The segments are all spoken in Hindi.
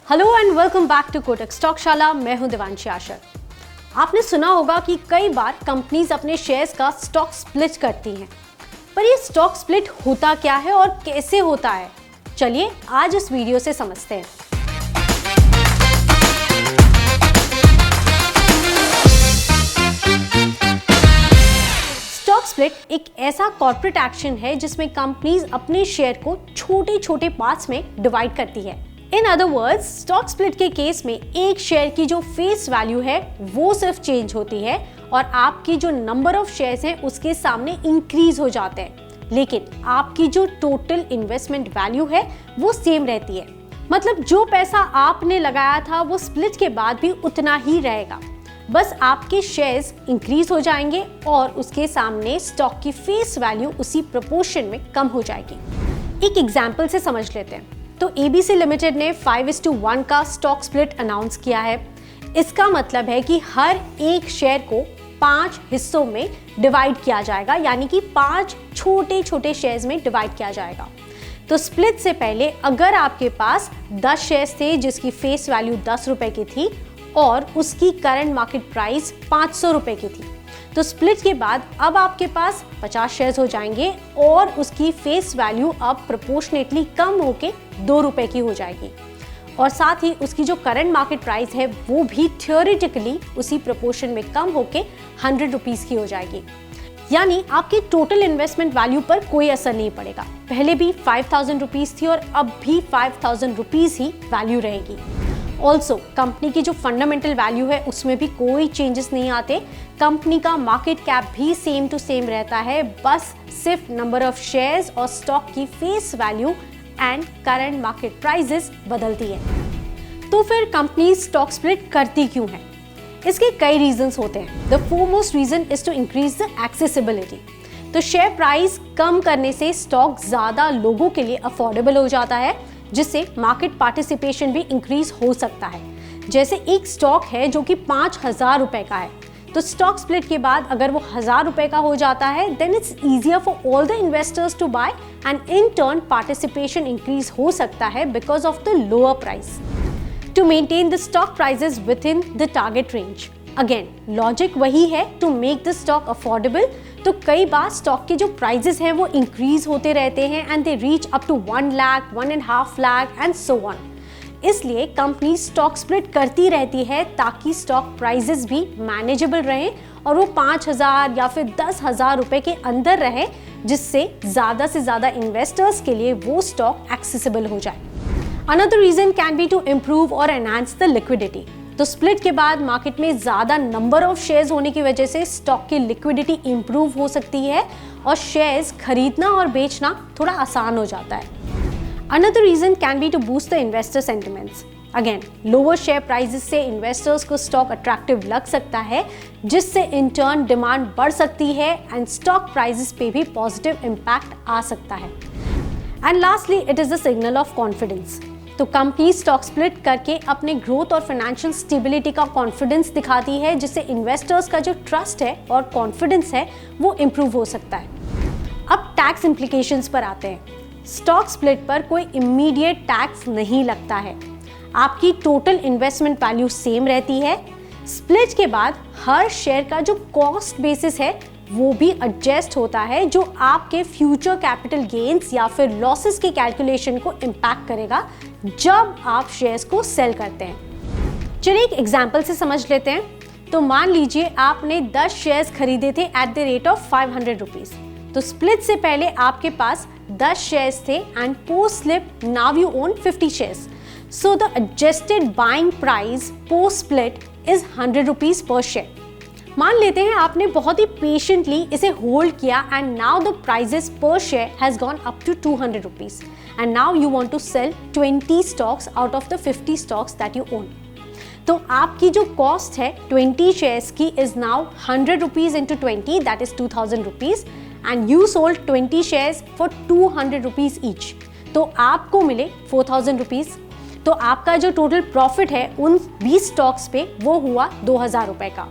Hello and welcome back to Kotak Stockshaala. मैं हूं देवांशी आशर। आपने सुना होगा कि कई बार कंपनीज अपने शेयर्स का स्टॉक स्प्लिट करती हैं, पर ये स्टॉक स्प्लिट होता क्या है और कैसे होता है, चलिए आज इस वीडियो से समझते हैं। स्टॉक स्प्लिट एक ऐसा कॉर्पोरेट एक्शन है जिसमें कंपनीज अपने शेयर को छोटे छोटे पार्ट्स में डिवाइड करती है। In other words, stock split के केस में एक शेयर की जो फेस वैल्यू है वो सिर्फ चेंज होती है और आपकी जो नंबर ऑफ शेयर्स हैं उसके सामने इंक्रीज हो जाते हैं, लेकिन आपकी जो टोटल इन्वेस्टमेंट वैल्यू है वो सेम रहती है। मतलब जो पैसा आपने लगाया था वो स्प्लिट के बाद भी उतना ही रहेगा, बस आपके शेयर्स इंक्रीज हो जाएंगे और उसके सामने स्टॉक की फेस वैल्यू उसी प्रोपोर्शन में कम हो जाएगी। एक एग्जाम्पल से समझ लेते हैं। तो ABC लिमिटेड ने 5:1 का स्टॉक स्प्लिट अनाउंस किया है। इसका मतलब है कि हर एक शेयर को 5 हिस्सों में डिवाइड किया जाएगा, यानी कि 5 छोटे छोटे शेयर्स में डिवाइड किया जाएगा। तो स्प्लिट से पहले अगर आपके पास 10 शेयर्स थे जिसकी फेस वैल्यू 10 रुपए की थी और उसकी करंट मार्केट प्राइस 500 रुपए की थी, तो स्प्लिट के बाद अब आपके पास 50 शेयर्स हो जाएंगे और उसकी फेस वैल्यू अब प्रोपोर्शनेटली कम होके 2 रुपए की हो जाएगी और साथ ही उसकी जो करंट मार्केट प्राइस है वो भी थियोरेटिकली उसी प्रोपोर्शन में कम होके 100 रुपीस की हो जाएगी। यानी आपके टोटल इन्वेस्टमेंट वैल्यू पर कोई असर नहीं पड़ेगा। पहले भी 5000 रुपीस थी और अब भी 5000 रुपीस ही वैल्यू रहेगी। ऑल्सो कंपनी की जो फंडामेंटल वैल्यू है उसमें भी कोई चेंजेस नहीं आते। कंपनी का मार्केट कैप भी सेम टू सेम रहता है, बस सिर्फ नंबर ऑफ शेयर्स और स्टॉक की face value and current market prices बदलती है। तो फिर कंपनी स्टॉक स्प्लिट करती क्यों है? इसके कई रीजंस होते हैं। The foremost reason is to increase the accessibility. तो शेयर प्राइस कम करने से स्टॉक ज्यादा लोगों के लिए अफोर्डेबल हो जाता है, जिससे मार्केट पार्टिसिपेशन भी इंक्रीज हो सकता है। जैसे एक स्टॉक है जो कि 5000 रुपए का है, तो स्टॉक स्प्लिट के बाद अगर वो 1000 रुपए का हो जाता है, then it's easier for all the investors to buy and in turn participation increase हो सकता है because of the lower price to maintain the stock prices within the target range. Again logic वही है, to make the stock affordable. तो कई बार स्टॉक के जो प्राइसेस हैं वो इंक्रीज होते रहते हैं and they reach up to 1 lakh, 1.5 lakh and so on. इसलिए कंपनी स्टॉक स्प्लिट करती रहती है ताकि स्टॉक प्राइसेस भी मैनेजेबल रहें और वो 5000 या फिर 10,000 रुपए के अंदर रहे, जिससे ज़्यादा से ज़्यादा इन्वेस्टर्स के लिए वो स्टॉक एक्सेसिबल हो जाए। Another reason can be to improve और एनहांस द लिक्विडिटी। तो स्प्लिट के बाद मार्केट में ज़्यादा नंबर ऑफ शेयर्स होने की वजह से स्टॉक की लिक्विडिटी इंप्रूव हो सकती है और शेयर्स खरीदना और बेचना थोड़ा आसान हो जाता है। Another reason can be to boost the investor sentiments. Again, lower share prices से investors को stock attractive लग सकता है, जिससे in turn demand बढ़ सकती है and stock prices पे भी positive impact आ सकता है। And lastly, it is a signal of confidence. तो कंपनी स्टॉक स्प्लिट करके अपने ग्रोथ और फाइनेंशियल स्टेबिलिटी का कॉन्फिडेंस दिखाती है, जिससे इन्वेस्टर्स का जो ट्रस्ट है और कॉन्फिडेंस है वो इम्प्रूव हो सकता है। अब टैक्स इम्प्लीकेशंस पर आते हैं। स्टॉक स्प्लिट पर कोई इमीडिएट टैक्स नहीं लगता है। आपकी टोटल इन्वेस्टमेंट वैल्यू सेम रहती है। स्प्लिट के बाद हर शेयर का जो कॉस्ट बेसिस है वो भी एडजस्ट होता है, जो आपके फ्यूचर कैपिटल गेन्स या फिर लॉसेस के कैलकुलेशन को इम्पैक्ट करेगा जब आप शेयर्स को सेल करते हैं। चलिए एक एग्जांपल से समझ लेते हैं। तो मान लीजिए आपने 10 शेयर्स खरीदे थे at the rate of 500 rupees. तो स्प्लिट से पहले आपके पास 10 शेयर्स थे and post split now you own 50 shares. So the adjusted buying price post split is 100 rupees per share. मान लेते हैं आपने बहुत ही पेशेंटली इसे होल्ड किया and now the prices per share has gone up to 200 rupees and now you want to sell 20 stocks out of the 50 stocks that you own. तो आपकी जो कॉस्ट है 20 शेयर्स की is now 100 rupees into 20, that is 2000 rupees and you sold 20 shares for 200 rupees each. तो आपको मिले 4000 रुपीज। तो आपका जो टोटल प्रॉफिट है उन 20 स्टॉक्स पे वो हुआ 2000 रुपए का।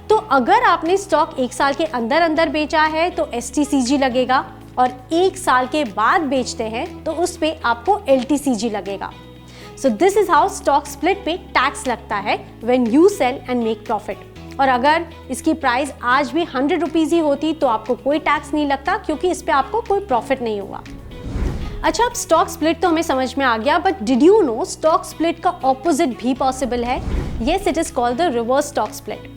तो अगर आपने स्टॉक 1 साल के अंदर अंदर बेचा है तो STCG लगेगा और 1 साल के बाद बेचते हैं तो उस पे आपको LTCG लगेगा। So this is how stock split पे टैक्स लगता है when you sell and make profit. और अगर इसकी प्राइस आज भी 100 रुपीज ही होती तो आपको कोई टैक्स नहीं लगता, क्योंकि इस पे आपको कोई प्रॉफिट नहीं हुआ। अच्छा, अब स्टॉक स्प्लिट तो हमें समझ में आ गया, but did you know stock split का ऑपोजिट भी पॉसिबल है? Yes, it is called the reverse stock split.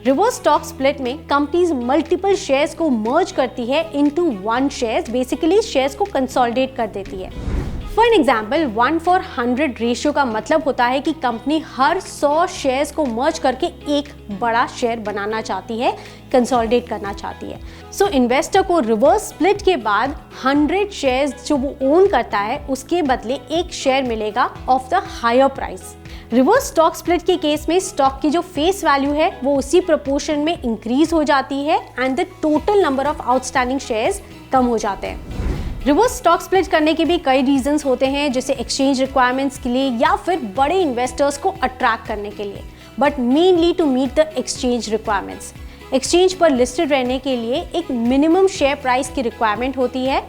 Reverse stock split में कंपनीज मल्टीपल शेयर्स को मर्ज करती है into one shares, basically shares को कंसोलिडेट कर देती है। फॉर एग्जाम्पल 1:100 रेशियो का मतलब होता है कि कंपनी हर 100 शेयर्स को मर्ज करके एक बड़ा शेयर बनाना चाहती है, कंसोलिडेट करना चाहती है। सो इन्वेस्टर को रिवर्स स्प्लिट के बाद 100 शेयर्स जो वो ओन करता है उसके बदले एक शेयर मिलेगा of the higher price. Reverse stock split के केस में स्टॉक की जो फेस वैल्यू है वो उसी प्रोपोर्शन में इंक्रीज हो जाती है and the total number of outstanding shares कम हो जाते हैं। रिवर्स स्टॉक स्प्लिट करने के भी कई रीजंस होते हैं, जैसे एक्सचेंज रिक्वायरमेंट्स के लिए या फिर बड़े इन्वेस्टर्स को अट्रैक्ट करने के लिए, but mainly to meet the exchange requirements. Exchange पर लिस्टेड रहने के लिए एक मिनिमम शेयर प्राइस की रिक्वायरमेंट होती है,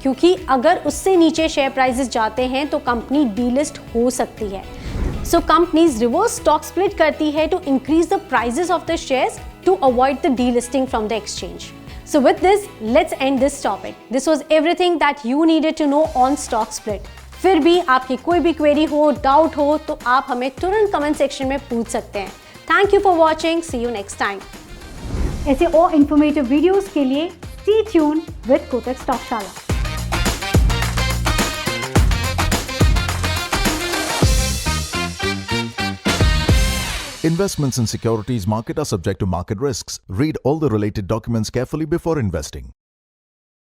क्योंकि अगर उससे नीचे शेयर प्राइसेस जाते हैं तो कंपनी डीलिस्ट हो सकती है। So companies reverse stock split करती है to increase the prices of the shares to avoid the delisting from the exchange. So with this, let's end this topic. This was everything that you needed to know on stock split. फिर भी आपकी कोई भी क्वेरी हो, डाउट हो तो आप हमें तुरंत कमेंट सेक्शन में पूछ सकते हैं। Thank you for watching. See you next time. ऐसे और इन्फॉर्मेटिव वीडियोस के लिए stay tuned with Kotak स्टॉकशाला। Investments in securities market are subject to market risks. Read all the related documents carefully before investing.